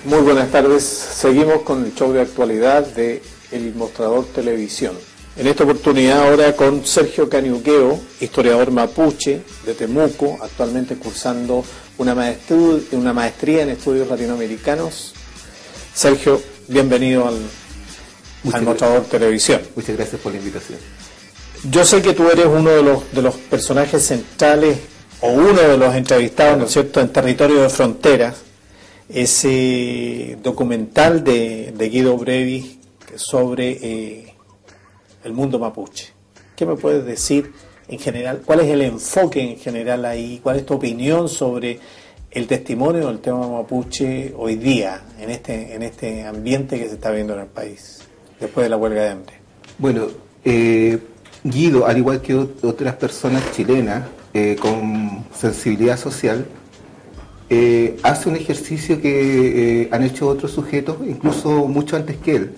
Muy buenas tardes. Seguimos con el show de actualidad de El Mostrador Televisión. En esta oportunidad ahora con Sergio Caniuqueo, historiador mapuche de Temuco, actualmente cursando una maestría en estudios latinoamericanos. Sergio, bienvenido al Mostrador Televisión. Muchas gracias por la invitación. Yo sé que tú eres uno de los personajes centrales o uno de los entrevistados, ¿no es cierto?, en Territorio de Fronteras, ese documental de Guido Brevis sobre el mundo mapuche. ¿Qué me puedes decir en general? ¿Cuál es el enfoque en general ahí? ¿Cuál es tu opinión sobre el testimonio del tema mapuche hoy día, en este ambiente que se está viendo en el país, después de la huelga de hambre? Bueno, Guido, al igual que otras personas chilenas con sensibilidad social, hace un ejercicio que han hecho otros sujetos, incluso mucho antes que él.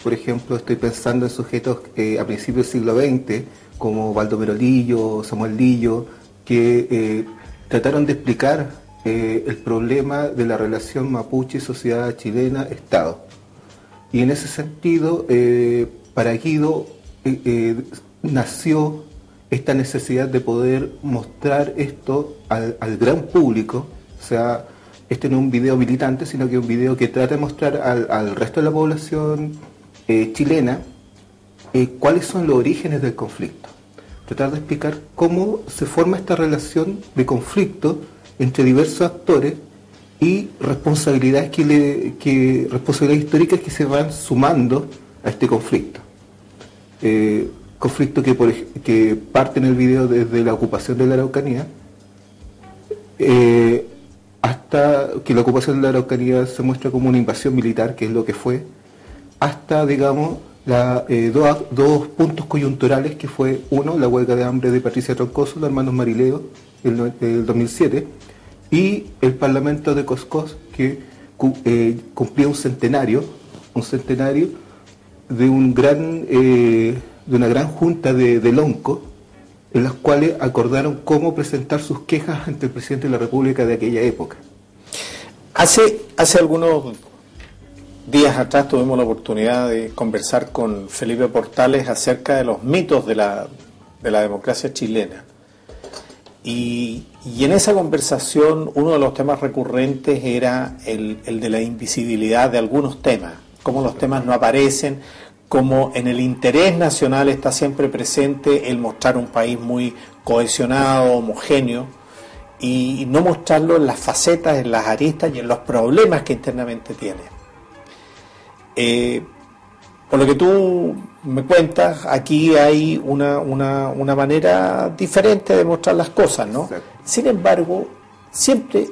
Por ejemplo, estoy pensando en sujetos a principios del siglo XX, como Baldomero Lillo, Samuel Lillo, que trataron de explicar el problema de la relación mapuche-sociedad chilena-Estado. Y en ese sentido, para Guido nació esta necesidad de poder mostrar esto al gran público. O sea, este no es un video militante, sino que es un video que trata de mostrar al resto de la población chilena cuáles son los orígenes del conflicto. Tratar de explicar cómo se forma esta relación de conflicto entre diversos actores y responsabilidades responsabilidades históricas que se van sumando a este conflicto. Conflicto que parte en el video desde la ocupación de la Araucanía, hasta que la ocupación de la Araucanía se muestra como una invasión militar, que es lo que fue, hasta, digamos, dos puntos coyunturales, que fue uno, la huelga de hambre de Patricia Troncoso, los hermanos Marileo, el 2007, y el Parlamento de Coscós, que cumplía un centenario de una gran junta de Lonco, en las cuales acordaron cómo presentar sus quejas ante el presidente de la República de aquella época. Hace algunos días atrás tuvimos la oportunidad de conversar con Felipe Portales acerca de los mitos de la democracia chilena. Y en esa conversación uno de los temas recurrentes era el de la invisibilidad de algunos temas, cómo los temas no aparecen, como en el interés nacional está siempre presente el mostrar un país muy cohesionado, homogéneo, y no mostrarlo en las facetas, en las aristas y en los problemas que internamente tiene. Por lo que tú me cuentas, aquí hay una manera diferente de mostrar las cosas, ¿no? Exacto. Sin embargo, siempre,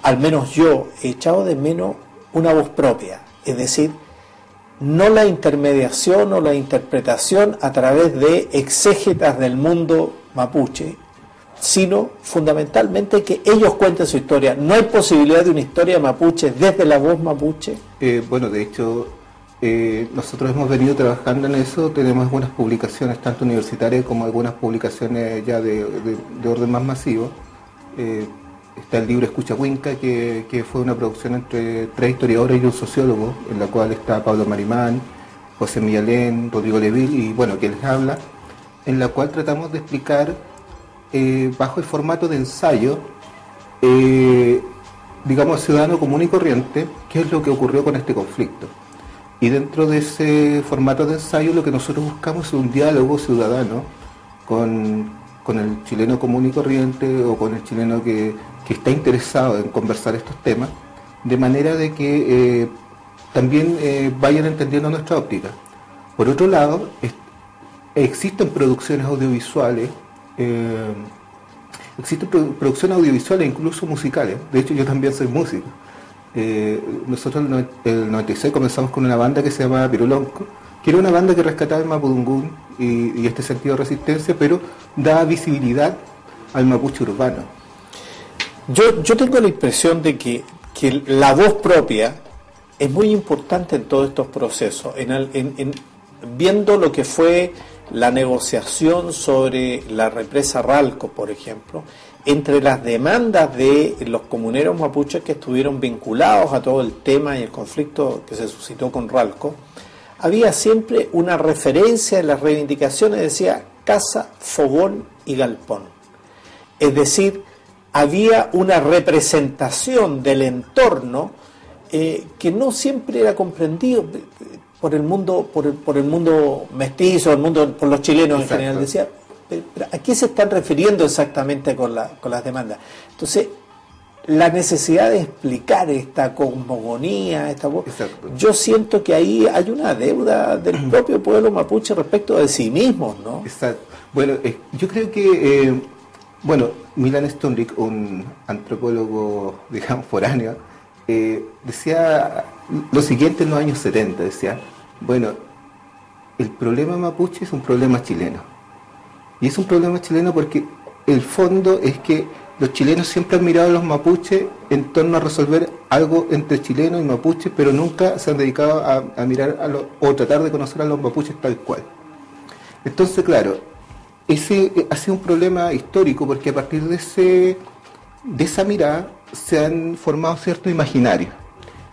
al menos yo, he echado de menos una voz propia, es decir, no la intermediación o la interpretación a través de exégetas del mundo mapuche, sino fundamentalmente que ellos cuenten su historia. ¿No hay posibilidad de una historia mapuche desde la voz mapuche? Bueno, de hecho, nosotros hemos venido trabajando en eso, tenemos algunas publicaciones, tanto universitarias como algunas publicaciones ya de orden más masivo. Está el libro Escucha Huinca, que fue una producción entre 3 historiadores y un sociólogo, en la cual está Pablo Marimán, José Millalén, Rodrigo Leville, y bueno, que les habla, en la cual tratamos de explicar, bajo el formato de ensayo, digamos, al ciudadano común y corriente, qué es lo que ocurrió con este conflicto. Y dentro de ese formato de ensayo lo que nosotros buscamos es un diálogo ciudadano con el chileno común y corriente, o con el chileno que está interesado en conversar estos temas, de manera de que también vayan entendiendo nuestra óptica. Por otro lado, existen producciones audiovisuales, incluso musicales. De hecho, yo también soy músico. Nosotros en el 96 comenzamos con una banda que se llamaba Pirulonco, que era una banda que rescataba el mapudungún y este sentido de resistencia, pero daba visibilidad al mapuche urbano. Yo tengo la impresión de que la voz propia es muy importante en todos estos procesos, viendo lo que fue la negociación sobre la represa Ralco, por ejemplo. entre las demandas de los comuneros mapuches que estuvieron vinculados a todo el tema y el conflicto que se suscitó con Ralco, había siempre una referencia en las reivindicaciones, decía casa, fogón y galpón. Es decir, había una representación del entorno que no siempre era comprendido por el mundo, por el mundo mestizo, por los chilenos. Exacto. En general. Decía, pero ¿a qué se están refiriendo exactamente con las demandas? Entonces, la necesidad de explicar esta cosmogonía, yo siento que ahí hay una deuda del propio pueblo mapuche respecto de sí mismos, ¿no? Exacto. Bueno, yo creo que, Milan Stonrick, un antropólogo, digamos, foráneo, decía lo siguiente en los años 70, decía, bueno, el problema mapuche es un problema chileno. Y es un problema chileno porque el fondo es que los chilenos siempre han mirado a los mapuches en torno a resolver algo entre chilenos y mapuches, pero nunca se han dedicado a mirar o tratar de conocer a los mapuches tal cual. Entonces, claro, ese ha sido un problema histórico porque a partir de esa mirada se han formado ciertos imaginarios.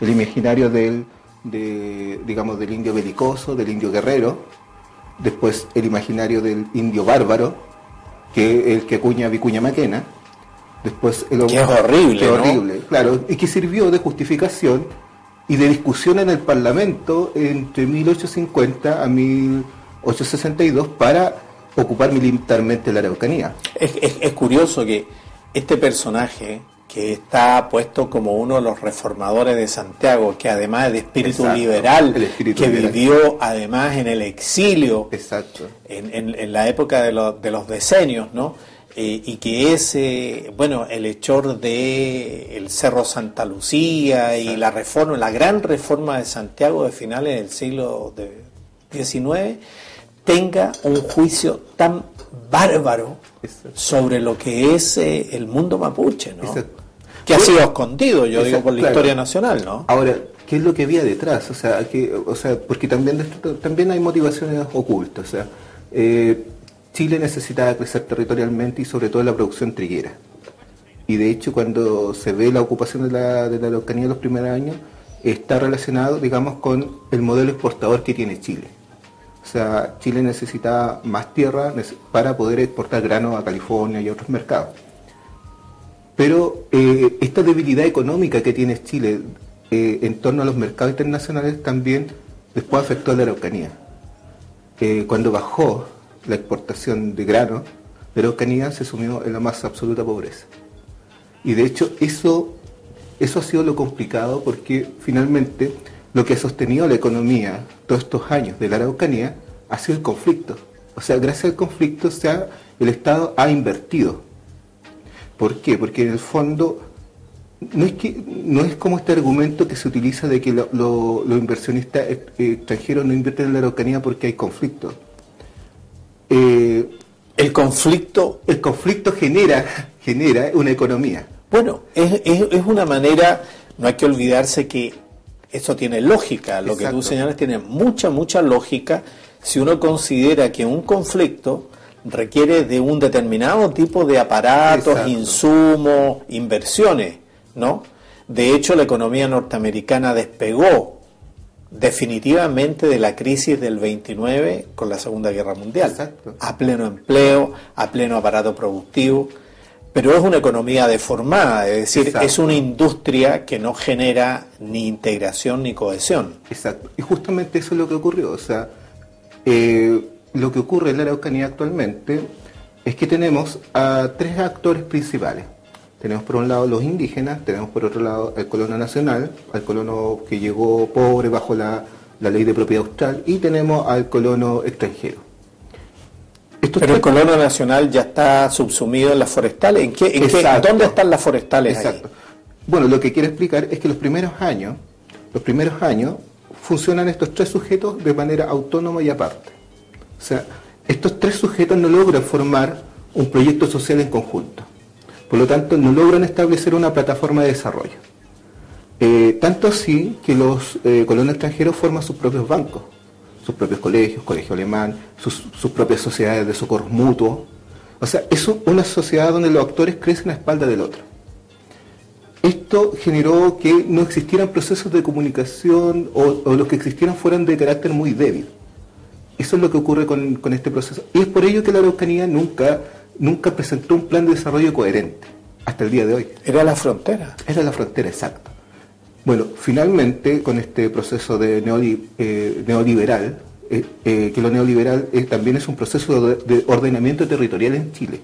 El imaginario del indio belicoso, del indio guerrero, después el imaginario del indio bárbaro, que es el que acuña Vicuña Maquena, después que es horrible, que ¿no? Horrible, claro, y que sirvió de justificación y de discusión en el Parlamento entre 1850 a 1862 para ocupar militarmente la Araucanía. Es curioso que este personaje, que está puesto como uno de los reformadores de Santiago, que además de espíritu liberal, vivió además en el exilio, en la época de los decenios, ¿no? Y que es el hechor de el Cerro Santa Lucía y la gran reforma de Santiago de finales del siglo XIX, tenga un juicio tan bárbaro sobre lo que es el mundo mapuche, ¿no? Que ha sido escondido, yo digo, por la historia nacional, ¿no? Ahora, ¿qué es lo que había detrás? Porque también hay motivaciones ocultas. Chile necesitaba crecer territorialmente y sobre todo en la producción triguera. Y de hecho, cuando se ve la ocupación de la Araucanía en los primeros años, está relacionado, digamos, con el modelo exportador que tiene Chile. O sea, Chile necesitaba más tierra para poder exportar grano a California y a otros mercados. Pero esta debilidad económica que tiene Chile en torno a los mercados internacionales también después afectó a la Araucanía. Cuando bajó la exportación de grano, la Araucanía se sumió en la más absoluta pobreza. Y de hecho eso ha sido lo complicado porque finalmente lo que ha sostenido la economía todos estos años de la Araucanía ha sido el conflicto. O sea, gracias al conflicto el Estado ha invertido. ¿Por qué? Porque en el fondo no es como este argumento que se utiliza de que los inversionistas extranjeros no invierten en la Araucanía porque hay conflicto. El conflicto genera una economía. Bueno, es una manera, no hay que olvidarse que eso tiene lógica, lo que tú señalas tiene mucha lógica si uno considera que un conflicto requiere de un determinado tipo de aparatos, insumos, inversiones, ¿no? De hecho, la economía norteamericana despegó definitivamente de la crisis del 29 con la Segunda Guerra Mundial, a pleno empleo, a pleno aparato productivo, pero es una economía deformada, es decir, es una industria que no genera ni integración ni cohesión. Exacto, y justamente eso es lo que ocurrió, o sea, lo que ocurre en la Araucanía actualmente es que tenemos a tres actores principales. Tenemos por un lado los indígenas, tenemos por otro lado el colono nacional, al colono que llegó pobre bajo la ley de propiedad austral, y tenemos al colono extranjero. Pero el colono nacional ya está subsumido en las forestales. ¿Dónde están las forestales? Exacto. Ahí? Bueno, lo que quiero explicar es que los primeros años funcionan estos tres sujetos de manera autónoma y aparte. O sea, estos tres sujetos no logran formar un proyecto social en conjunto. Por lo tanto, no logran establecer una plataforma de desarrollo. Tanto así que los colonos extranjeros forman sus propios bancos, sus propios colegio alemán, sus propias sociedades de socorros mutuos, O sea, es una sociedad donde los actores crecen a espaldas del otro. Esto generó que no existieran procesos de comunicación o los que existieran fueran de carácter muy débil. Eso es lo que ocurre con este proceso. Y es por ello que la Araucanía nunca presentó un plan de desarrollo coherente, hasta el día de hoy. Era la frontera. Era la frontera, exacto. Bueno, finalmente, con este proceso de neoliberal, que lo neoliberal también es un proceso de ordenamiento territorial en Chile.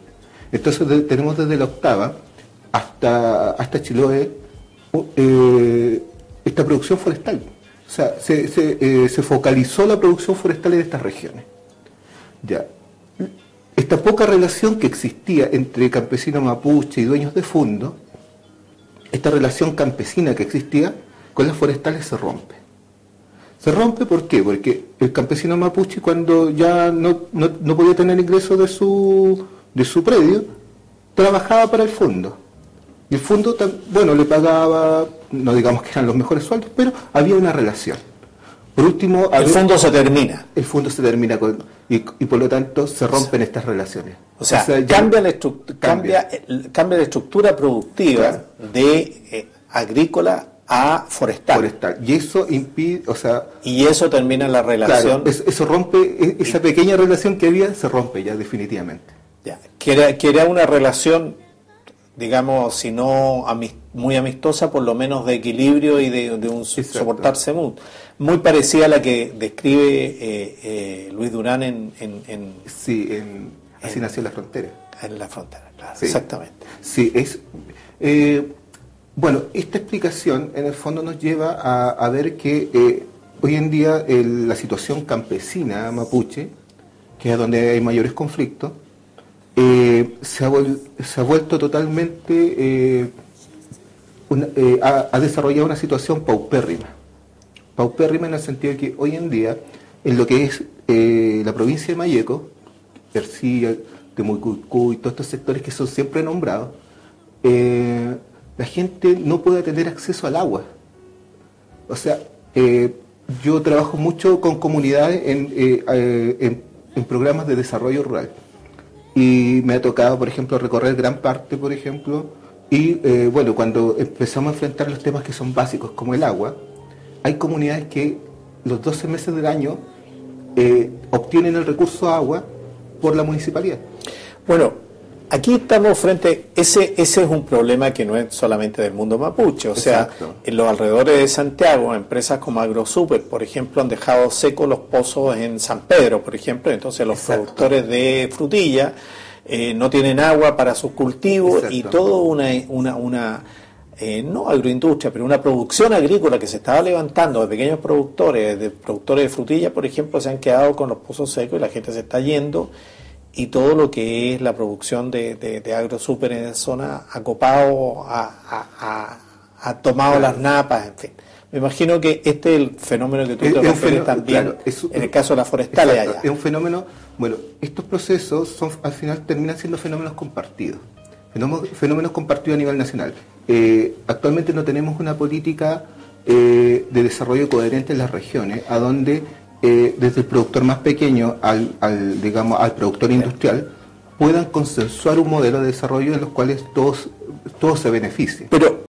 Entonces tenemos desde la octava hasta Chiloé esta producción forestal. O sea, se focalizó la producción forestal en estas regiones. Ya. Esta poca relación que existía entre campesinos mapuche y dueños de fondo, esta relación campesina que existía con las forestales se rompe. ¿Se rompe por qué? Porque el campesino mapuche, cuando ya no podía tener ingresos de su predio, trabajaba para el fondo. Y el fondo, bueno, le pagaba, no digamos que eran los mejores sueldos, pero había una relación. Por último, el fondo se termina. El fondo se termina y por lo tanto se rompen estas relaciones. O sea cambia la estructura productiva, claro, de agrícola a forestal. Y eso impide, o sea... Y eso termina la relación... Claro, eso rompe, esa pequeña relación que había se rompe ya definitivamente. Ya, que era una relación, digamos, si no muy amistosa, por lo menos de equilibrio y de un soportarse mutuo. Muy parecida a la que describe Luis Durán Así nació la frontera. En la frontera, claro, sí, exactamente. Sí, bueno, esta explicación en el fondo nos lleva a ver que hoy en día la situación campesina mapuche, que es donde hay mayores conflictos, se ha vuelto totalmente, ha desarrollado una situación paupérrima. Paupérrima en el sentido de que hoy en día, en lo que es la provincia de Malleco, Ercilla, Temucuicú y todos estos sectores que son siempre nombrados, la gente no puede tener acceso al agua. O sea, yo trabajo mucho con comunidades en programas de desarrollo rural. Y me ha tocado, por ejemplo, recorrer gran parte, por ejemplo, y bueno, cuando empezamos a enfrentar los temas que son básicos, como el agua, hay comunidades que los 12 meses del año obtienen el recurso agua por la municipalidad. Bueno, aquí estamos frente, ese es un problema que no es solamente del mundo mapuche, o Exacto. sea, en los alrededores de Santiago, empresas como AgroSuper, por ejemplo, han dejado secos los pozos en San Pedro, por ejemplo, entonces los Exacto. productores de frutilla no tienen agua para sus cultivos. Exacto. Y todo una no agroindustria, pero una producción agrícola que se estaba levantando de pequeños productores de frutilla, por ejemplo, se han quedado con los pozos secos y la gente se está yendo. Y todo lo que es la producción de AgroSuper en esa zona ha copado, ha tomado, claro, las napas, en fin. Me imagino que este es el fenómeno que tú te refieres también, claro, en el caso de las forestales allá. Es un fenómeno, bueno, estos procesos al final terminan siendo fenómenos compartidos, fenómenos compartidos a nivel nacional. Actualmente no tenemos una política de desarrollo coherente en las regiones, a donde desde el productor más pequeño digamos, al productor industrial, puedan consensuar un modelo de desarrollo en los cuales todos se beneficien. Pero